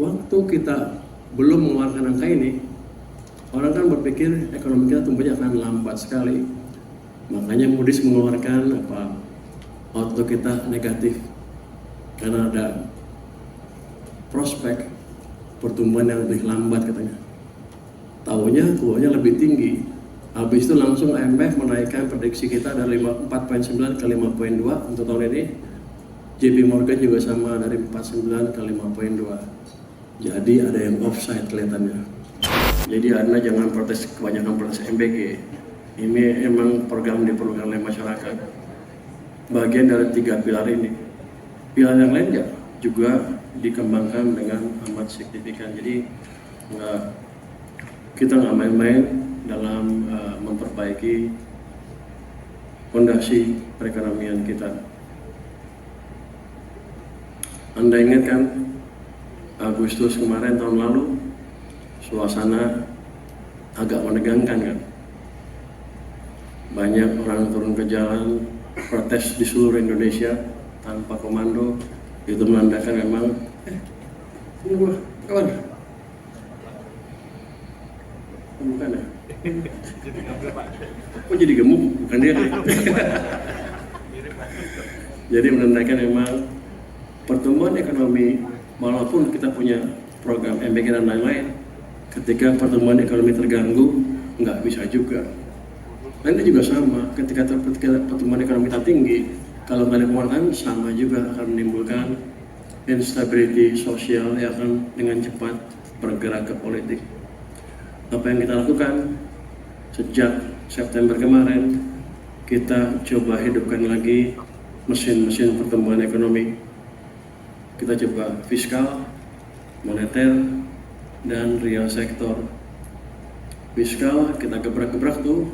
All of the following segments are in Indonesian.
waktu kita belum mengeluarkan angka ini, orang kan berpikir ekonomi kita tumbuhnya akan lambat sekali. Makanya Moody's mengeluarkan outlook kita negatif karena ada prospek pertumbuhan yang lebih lambat katanya. Taunya keluarnya lebih tinggi. Habis itu langsung IMF menaikkan prediksi kita dari 4,9 ke 5,2 untuk tahun ini. JP Morgan juga sama dari 4,9 ke 5,2. Jadi ada yang offside kelihatannya. Jadi Anda jangan kebanyakan protes MBG. Ini emang program diperlukan oleh masyarakat. Bagian dari 3 pilar ini. Pilar yang lain juga dikembangkan dengan amat signifikan. Jadi kita nggak main-main dalam memperbaiki fondasi perekonomian kita. Anda ingat kan Agustus kemarin tahun lalu suasana agak menegangkan kan? Banyak orang turun ke jalan protes di seluruh Indonesia tanpa komando. Itu menandakan memang ini gua kawan bukan ya? Oh jadi gemuk? Bukan dia. Jadi menandakan memang pertumbuhan ekonomi, walaupun kita punya program MBG dan lain-lain, ketika pertumbuhan ekonomi terganggu, nggak bisa juga. Nanti juga sama, ketika pertumbuhan ekonomi kita tinggi, kalau nggak ada penguatan sama juga akan menimbulkan instability sosial yang akan dengan cepat bergerak ke politik. Apa yang kita lakukan sejak September kemarin, kita coba hidupkan lagi mesin-mesin pertumbuhan ekonomi. Kita coba fiskal, moneter, dan real sektor. Fiskal kita gebrak-gebrak tuh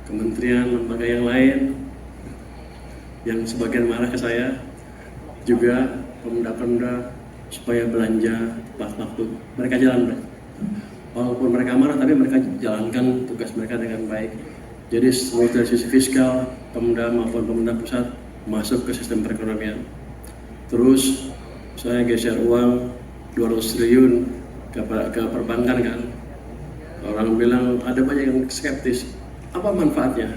kementerian, lembaga yang lain, yang sebagian marah ke saya, juga pemuda-pemuda supaya belanja tepat waktu. Mereka jalan, walaupun mereka marah, tapi mereka jalankan tugas mereka dengan baik. Jadi semua dari sisi fiskal, pemuda maupun pemuda pusat masuk ke sistem perekonomian. Terus saya geser uang 200 triliun ke perbankan kan. Orang bilang ada banyak yang skeptis. Apa manfaatnya?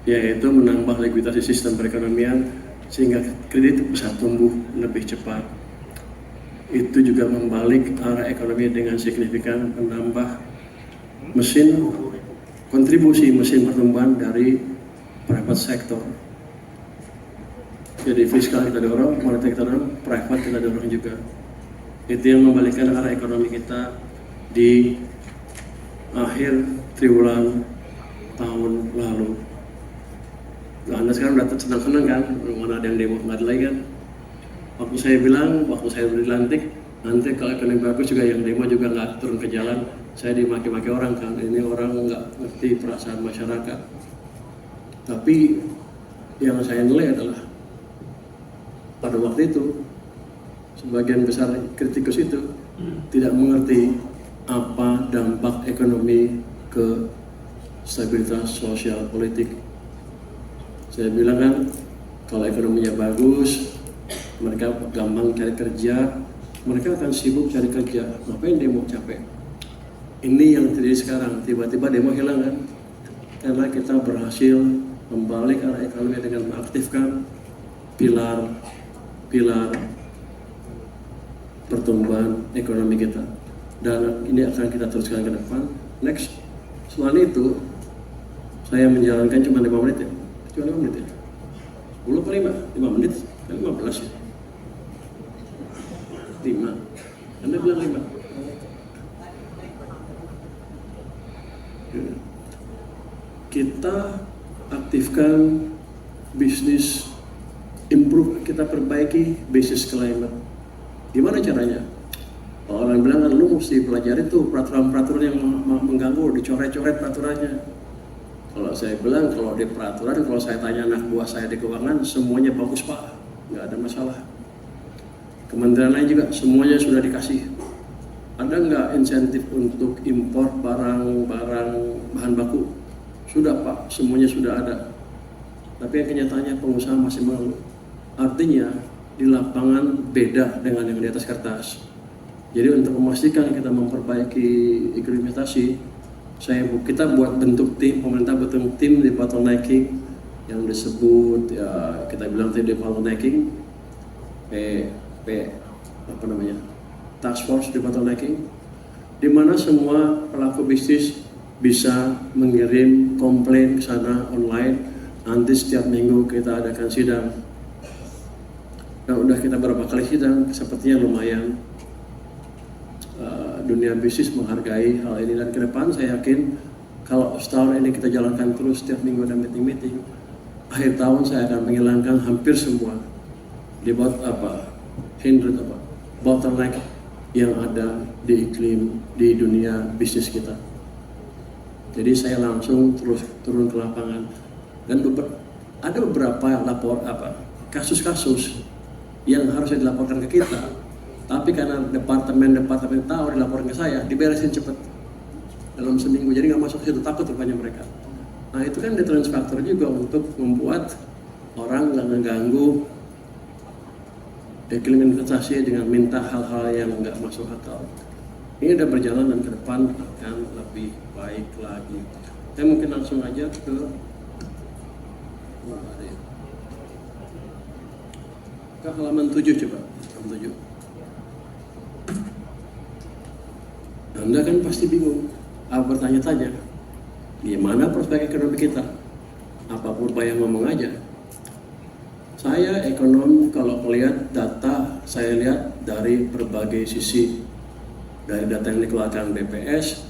Yaitu menambah likuiditas di sistem perekonomian sehingga kredit bisa tumbuh lebih cepat. Itu juga membalik arah ekonomi dengan signifikan, menambah kontribusi mesin pertumbuhan dari private sector. Jadi fiskal kita dorong, moneter kita dorong, private kita dorong juga. Itu yang membalikkan arah ekonomi kita di akhir triwulan tahun lalu. Nah, Anda sekarang udah senang-senang kan? Mana ada yang demo, nggak ada lagi kan? Waktu saya bilang, waktu saya dilantik, nanti kalau ekonomi bagus juga yang demo juga nggak turun ke jalan. Saya dimaki-maki orang kan, ini orang nggak ngerti perasaan masyarakat. Tapi yang saya nilai adalah pada waktu itu sebagian besar kritikus itu tidak mengerti apa dampak ekonomi ke stabilitas sosial politik. Saya bilang kan, kalau ekonominya bagus, mereka gampang cari kerja, mereka akan sibuk cari kerja. Ngapain demo capek? Ini yang terjadi sekarang, tiba-tiba demo hilang kan? Karena kita berhasil membalik arah ekonomi dengan mengaktifkan pilar pertumbuhan ekonomi kita. Dan ini akan kita teruskan ke depan. Next, setelah itu saya menjalankan cuma 5 menit ya. Cuma 5 menit ya. 10 ke 5 menit, 15 ya. 5. Anda bilang 5. Kita aktifkan bisnis, improve, kita perbaiki bisnis climate. Gimana caranya? Orang bilang kan lu mesti pelajari tuh peraturan-peraturan yang mengganggu, dicoret-coret peraturannya. Kalau saya bilang, kalau di peraturan, kalau saya tanya anak buah saya di keuangan, semuanya bagus Pak, nggak ada masalah. Kementerian lain juga semuanya sudah dikasih. Ada nggak insentif untuk impor barang-barang bahan baku? Sudah Pak, semuanya sudah ada. Tapi yang kenyataannya pengusaha masih mengeluh. Artinya di lapangan beda dengan yang di atas kertas. Jadi untuk memastikan kita memperbaiki iklim investasi, kita buat bentuk tim, pemerintah bentuk tim di bottlenecking yang disebut ya, kita bilang tadi bottlenecking, task force di bottlenecking, di mana semua pelaku bisnis bisa mengirim komplain ke sana online. Nanti setiap minggu kita adakan sidang. Dan udah kita beberapa kali sidang, sepertinya lumayan. Dunia bisnis menghargai hal ini, dan ke depan saya yakin kalau setahun ini kita jalankan terus setiap minggu ada meeting-meeting, akhir tahun saya akan menghilangkan hampir semua bottleneck yang ada di iklim di dunia bisnis kita. Jadi saya langsung terus turun ke lapangan, dan ada beberapa kasus-kasus yang harusnya dilaporkan ke kita, tapi karena departemen tahu dilaporkan ke saya, diberesin cepat dalam seminggu, jadi nggak masuk situ, takut rupanya mereka. Nah itu kan deterrence factor juga untuk membuat orang nggak mengganggu iklim investasi dengan minta hal-hal yang nggak masuk akal. Ini udah berjalan dan ke depan akan lebih baik lagi. Saya mungkin langsung aja ke halaman 7 coba. Halaman 7. Anda kan pasti bingung, bertanya-tanya, gimana prospek ekonomi kita? Apapun yang ngomong aja. Saya ekonom, kalau melihat data, saya lihat dari berbagai sisi. Dari data yang dikeluarkan BPS,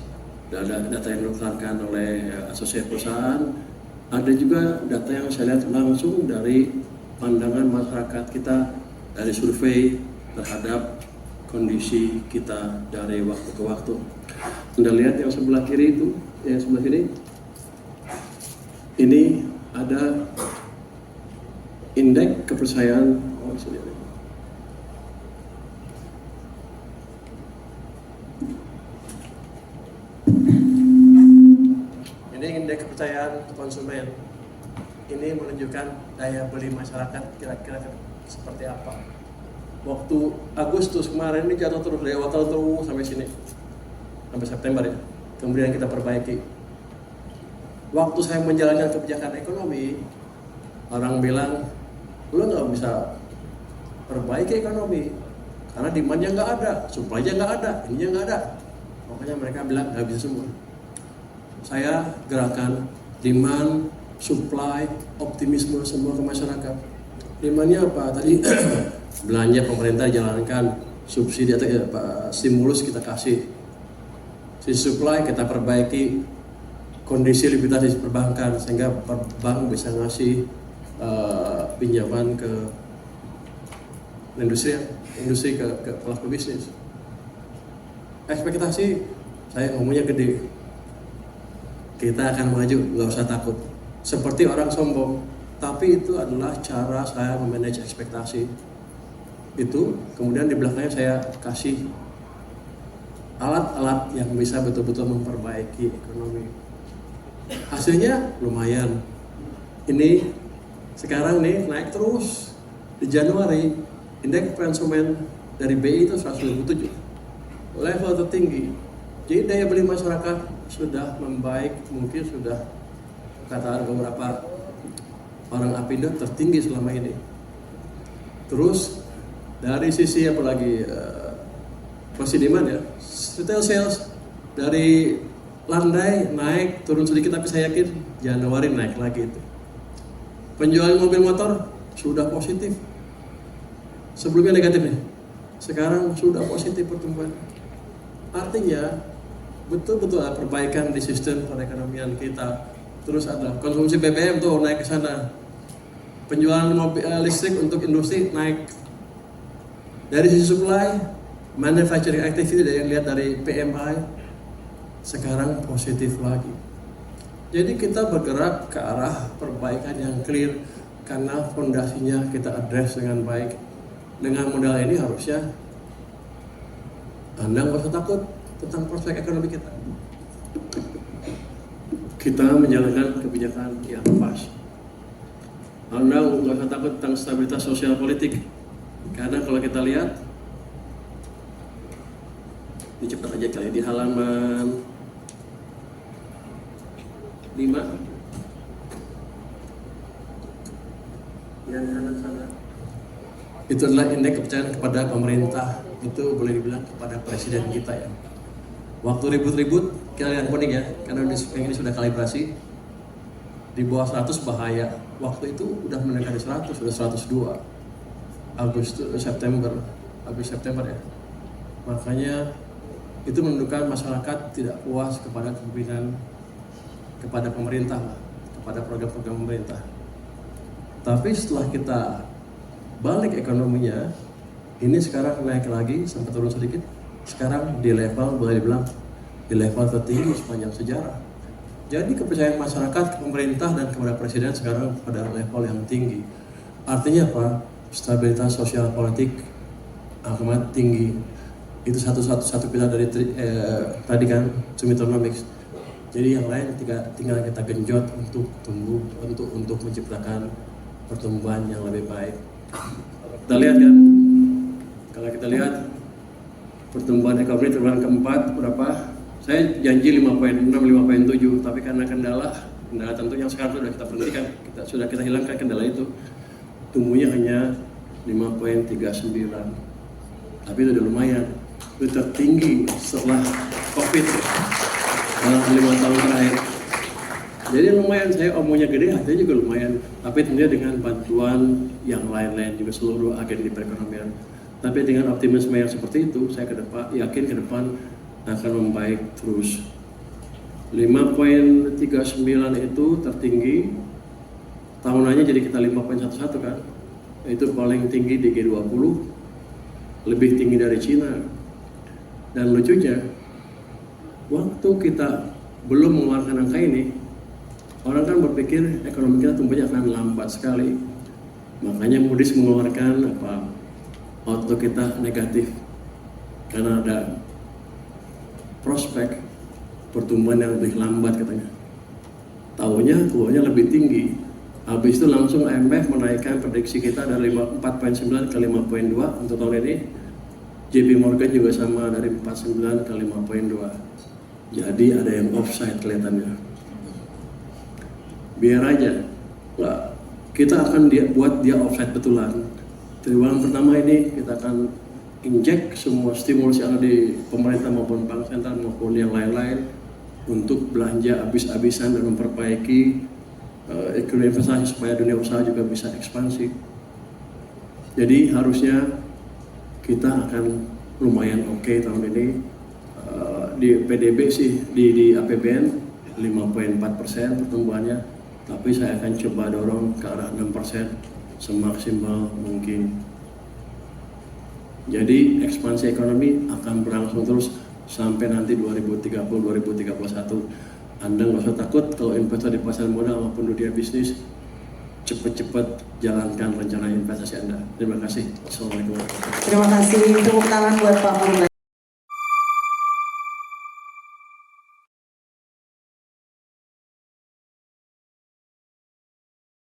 data yang dikeluarkan oleh asosiasi perusahaan, ada juga data yang saya lihat langsung dari pandangan masyarakat kita, dari survei terhadap kondisi kita dari waktu ke waktu. Anda lihat yang sebelah kiri itu, yang sebelah kiri, ini ada indeks kepercayaan. Ini indeks kepercayaan konsumen. Ini menunjukkan daya beli masyarakat kira-kira seperti apa. Waktu Agustus kemarin ini jatuh terus, dari awal terus sampai sini, sampai September ya. Kemudian kita perbaiki. Waktu saya menjalankan kebijakan ekonomi, orang bilang, lo nggak bisa perbaiki ekonomi karena demand-nya nggak ada, supply-nya nggak ada, ininya nggak ada. Pokoknya mereka bilang nggak bisa semua. Saya gerakan demand, supply, optimisme semua ke masyarakat. Demand-nya apa? Tadi belanja pemerintah jalankan, subsidi atau stimulus kita kasih. Sisi supply kita perbaiki, kondisi likuiditas perbankan sehingga bank bisa ngasih pinjaman ke industri ke pelaku bisnis. Ekspektasi saya ngomongnya gede, kita akan maju, nggak usah takut. Seperti orang sombong, tapi itu adalah cara saya memanage ekspektasi. Itu kemudian di belakangnya saya kasih alat-alat yang bisa betul-betul memperbaiki ekonomi. Hasilnya lumayan. Ini sekarang nih naik terus. Di Januari indeks konsumen dari BI itu 127, level tertinggi. Jadi daya beli masyarakat sudah membaik, mungkin sudah kata beberapa orang Apindo tertinggi selama ini. Terus dari sisi apa lagi posisi demand ya, retail sales dari landai naik turun sedikit, tapi saya yakin Januari naik lagi itu. Penjualan mobil motor sudah positif, sebelumnya negatif nih, sekarang sudah positif pertumbuhan. Artinya betul-betul ada perbaikan di sistem perekonomian kita. Terus ada konsumsi BBM tuh naik ke sana, penjualan mobil listrik untuk industri naik. Dari sisi supply, manufacturing activity yang lihat dari PMI sekarang positif lagi. Jadi kita bergerak ke arah perbaikan yang clear karena fondasinya kita address dengan baik. Dengan modal ini harusnya Anda nggak usah takut tentang prospek ekonomi kita. Kita menjalankan kebijakan yang pas. Anda nggak usah takut tentang stabilitas sosial politik. Karena kalau kita lihat, ini cepat aja kali, di halaman 5, yang kanan sana, itu adalah indeks kepercayaan kepada pemerintah. Itu boleh dibilang kepada presiden kita ya. Waktu ribut-ribut, kita lihat kuning ya, karena ini sudah kalibrasi. Di bawah 100 bahaya. Waktu itu udah mendekati 100, sudah 102. Habis September ya. Makanya itu menunjukkan masyarakat tidak puas kepada kepemimpinan, kepada pemerintah, kepada program-program pemerintah. Tapi setelah kita balik ekonominya, ini sekarang naik lagi, sampai turun sedikit. Sekarang di level, boleh dibilang, di level tertinggi sepanjang sejarah. Jadi kepercayaan masyarakat ke pemerintah dan kepada presiden sekarang pada level yang tinggi. Artinya apa? Stabilitas sosial politik amat tinggi. Itu satu pilar dari tadi kan, Sumitonomics. Jadi yang lain tinggal kita genjot untuk tumbuh, untuk menciptakan pertumbuhan yang lebih baik. Kita lihat kan, kalau kita lihat pertumbuhan ekonomi triwulan keempat berapa? Saya janji 5,6, 5,7, tapi karena kendala tentu yang sekarang sudah kita berhentikan, sudah kita hilangkan kendala itu, tumbuhnya hanya 5,39. Tapi itu udah lumayan, itu tertinggi setelah COVID dalam 5 tahun terakhir. Jadi lumayan, saya omongnya gede, hatinya juga lumayan. Tapi tentunya dengan bantuan yang lain-lain juga seluruh agen di perekonomian. Tapi dengan optimisme yang seperti itu, saya yakin ke depan akan membaik terus. 5,39 itu tertinggi, tahunannya jadi kita 5,11 kan. Itu paling tinggi di G20, lebih tinggi dari Cina. Dan lucunya, waktu kita belum mengeluarkan angka ini, orang kan berpikir ekonomi kita tumbuhnya akan lambat sekali. Makanya Moody's mengeluarkan outlook kita negatif. Karena ada prospek pertumbuhan yang lebih lambat katanya. Tahunnya lebih tinggi. Habis itu langsung IMF menaikkan prediksi kita dari 4,9 ke 5,2 untuk tahun ini. JP Morgan juga sama dari 4,9 ke 5,2. Jadi ada yang offside kelihatannya. Biar aja, kita akan buat dia offside betulan. Triwulan pertama ini kita akan injek semua stimulus yang ada di pemerintah maupun bank sentral maupun yang lain-lain untuk belanja habis-habisan dan memperbaiki ekonomi investasi supaya dunia usaha juga bisa ekspansi. Jadi harusnya kita akan lumayan oke tahun ini. Di PDB sih, di APBN 5,4% pertumbuhannya, tapi saya akan coba dorong ke arah 6% semaksimal mungkin. Jadi ekspansi ekonomi akan berlangsung terus sampai nanti 2030-2031. Anda nggak usah takut kalau investor di pasar modal maupun dunia bisnis, cepat-cepat jalankan rencana investasi Anda. Terima kasih. Assalamualaikum. Terima kasih. Tepuk tangan buat Pak Purba.